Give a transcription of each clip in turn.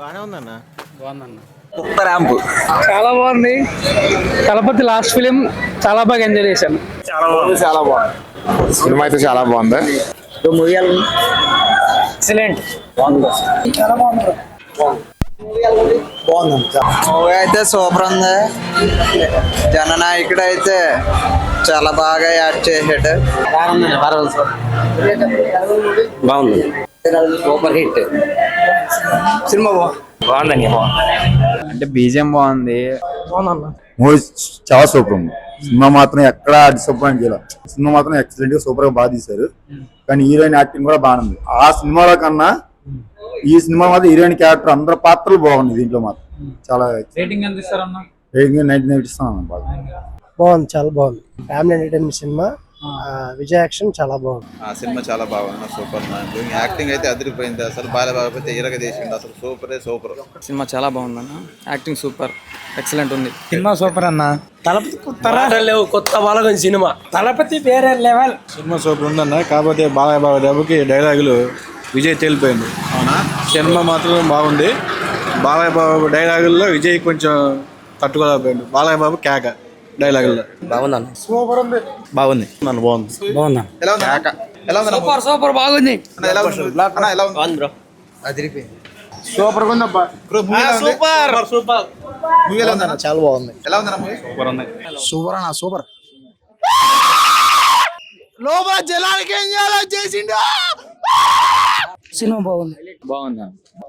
బాగానే ఉందన్న. బాగుందన్న. చాలా బాగుంది. తలపతి లాస్ట్ ఫిలిం చాలా బాగా ఎంజాయ్ చేశాను. చాలా బాగుంది. సినిమా అయితే చాలా బాగుంది. ఎక్సలెంట్. మూవీ అయితే సూపర్ ఉంది. జననాయకుడు అయితే చాలా బాగా యాడ్ చేసాడు. బాగుంది. Super hit cinema. బాగుందండి. అంటే బీజిఎం బాగుంది. మూవీ చాలా సూపర్ ఉంది. సినిమా మాత్రం ఎక్కడ డిసప్పాయింట్ చేయాలి. సినిమా మాత్రం ఎక్సలెంట్ గా సూపర్ గా బాగా తీశారు. కానీ హీరోయిన్ యాక్టింగ్ కూడా బాగుంది. ఆ సినిమాలో కన్నా ఈ సినిమా మాత్రం హీరోయిన్ క్యారెక్టర్ అందరి పాత్రలు బాగుంది. దీంట్లో మాత్రం చాలా రేటింగ్ ఎంత ఇస్తారన్న? రేటింగ్ 99 ఇస్తాను. బాగుంది, చాలా బాగుంది. Family entertainment cinema. Vijay action చాలా బాగుంది. ఆ సినిమా చాలా బాగుంది. సూపర్ యాక్టింగ్ అయితే అదిరిపోయింది. అసలు బాలబాబు ఇరగ చేసింది. అసలు సూపర్. సినిమా చాలా బాగుందన్న. యాక్టింగ్ సూపర్, ఎక్సలెంట్ ఉంది. సినిమా సూపర్ అన్న. తలపతి కొత్త బాలగం సినిమా. తలపతి వేరే లెవెల్. సినిమా సూపర్ ఉందన్న. కాకపోతే బాలయ్య బాబు దెబ్బకి డైలాగులు విజయ్ తేలిపోయింది. అవునా? సినిమా మాత్రం బాగుంది. బాలయ్య బాబు డైలాగుల్లో విజయ్ కొంచెం తట్టుకోలేకపోయింది. బాలయ్య బాబు కేక డైలాగుల్లో బాగుందన్న. సూపర్ ఉంది. బాగుంది. బాగుంది. ఎలా ఉంది? ఎలా ఉంది? సూపర్ బాగుంది. ఎలా ఉంది? ఎలా ఉంది బ్రో? అదిరిపోయింది. సూపర్ ఉందబ్బా. మూవీ ఎలా ఉందన్న? చాలా బాగుంది. ఎలా ఉందన్న మూవీ? సూపర్ ఉంది. సూపర్ అన్న, సూపర్. లోపల జలానికి ఏం చేయాలో చేసిండు. సినిమా బాగుంది. బాగుంది.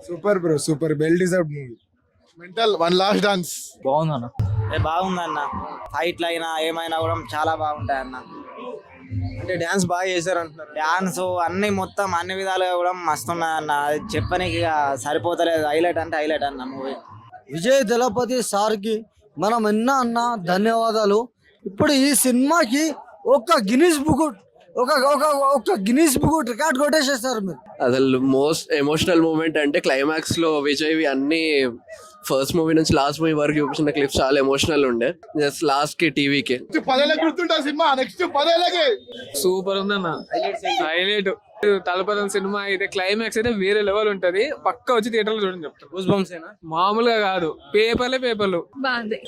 Super bro. Super. Well deserved movie. Mental one last dance. బాగుందన్న. బాగుందన్న. ఫైట్లు అయినా ఏమైనా కూడా చాలా బాగుంటాయి అన్న. అంటే డాన్స్ బాగా చేశారు అంటున్నారు. డాన్స్ అన్ని మొత్తం అన్ని విధాలుగా కూడా మస్తు ఉన్నాయన్న. అది చెప్పనీకి ఇక సరిపోతలేదు. హైలైట్ అంటే హైలైట్ అన్న మూవీ. విజయ్ దళపతి సార్కి మనం ఎన్నో అన్న ధన్యవాదాలు. ఇప్పుడు ఈ సినిమాకి ఒక గిన్నీస్ బుక్ రికార్డ్ కొట్టేసేస్తారు మీరు. అసలు మోస్ట్ ఎమోషనల్ మూమెంట్ అంటే క్లైమాక్స్ లో విజయ్ అన్ని ఫస్ట్ మూవీ నుంచి లాస్ట్ మూవీ వరకు చూపించిన క్లిప్స్ చాలా ఎమోషనల్ ఉండే. జస్ట్ లాస్ట్ కి టీవీకి సూపర్ ఉందన్న. హైలైట్. తలపతి సినిమా అయితే క్లైమాక్స్ అయితే వేరే లెవెల్ ఉంటది. పక్కా వచ్చి థియేటర్ లో చూడండి చెప్తాను. మామూలుగా కాదు. పేపర్లు బాగుంది.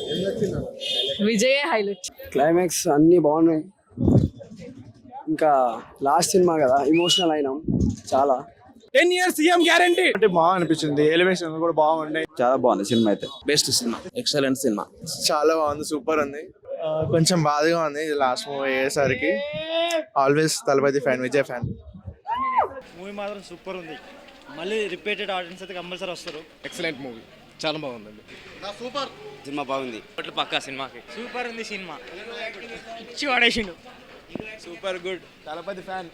విజయ్ హైలైట్. క్లైమాక్స్ అన్ని బాగున్నాయి. ఇంకా లాస్ట్ సినిమా కదా, ఎమోషనల్ అయినాం చాలా. 10 years సీఎం గ్యారంటీ అంటే బాగా అనిపించింది. ఎలివేషన్ కూడా బాగున్నాయి. చాలా బాగుంది సినిమా అయితే. Best cinema, excellent cinema. చాలా బాగుంది. సూపర్ ఉంది. కొంచెం బాధగా ఉంది లాస్ట్ మూవీ అయ్యేసరికి. Always Thalapathy fan, Vijay fan. Movie మాత్రం సూపర్ ఉంది. మళ్ళీ రిపీటెడ్ ఆడియన్స్ అయితే కంపల్సరీ వస్తారు. Excellent movie. చాలా బాగుందండి. సూపర్ సినిమా బాగుంది. పక్కా సినిమాకి సూపర్ ఉంది. సినిమా ఇచ్చి వాడేసిండు. Super good. తలపతి ఫ్యాన్.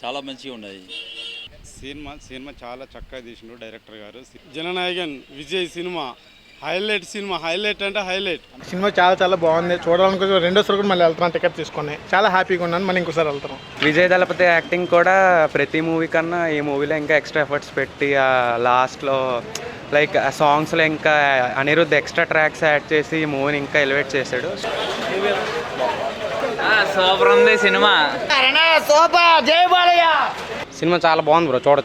చాలా మంచిగా ఉన్నది సినిమా చాలా చక్కగా తీసిండు డైరెక్టర్ గారు. జననాయకన్ విజయ్ సినిమా హైలైట్ అంటే హైలైట్. సినిమా చాలా బాగుంది. చూడాలనుకో రెండోసారి కూడా మళ్ళీ వెళ్తాను. టికెట్ తీసుకుని చాలా హ్యాపీగా ఉన్నాను. మళ్ళీ ఇంకోసారి వెళ్తాను. విజయ్ దళపతి యాక్టింగ్ కూడా ప్రతి మూవీ కన్నా ఈ మూవీలో ఇంకా ఎక్స్ట్రా ఎఫర్ట్స్ పెట్టి లాస్ట్లో లైక్ ఆ సాంగ్స్లో ఇంకా అనిరుద్ధ్ ఎక్స్ట్రా ట్రాక్స్ యాడ్ చేసి ఈ మూవీని ఇంకా ఎలివేట్ చేశాడు. సూపర్ ఉంది సినిమా. సినిమా చాలా బాగుంది బ్రో, చూడొచ్చు.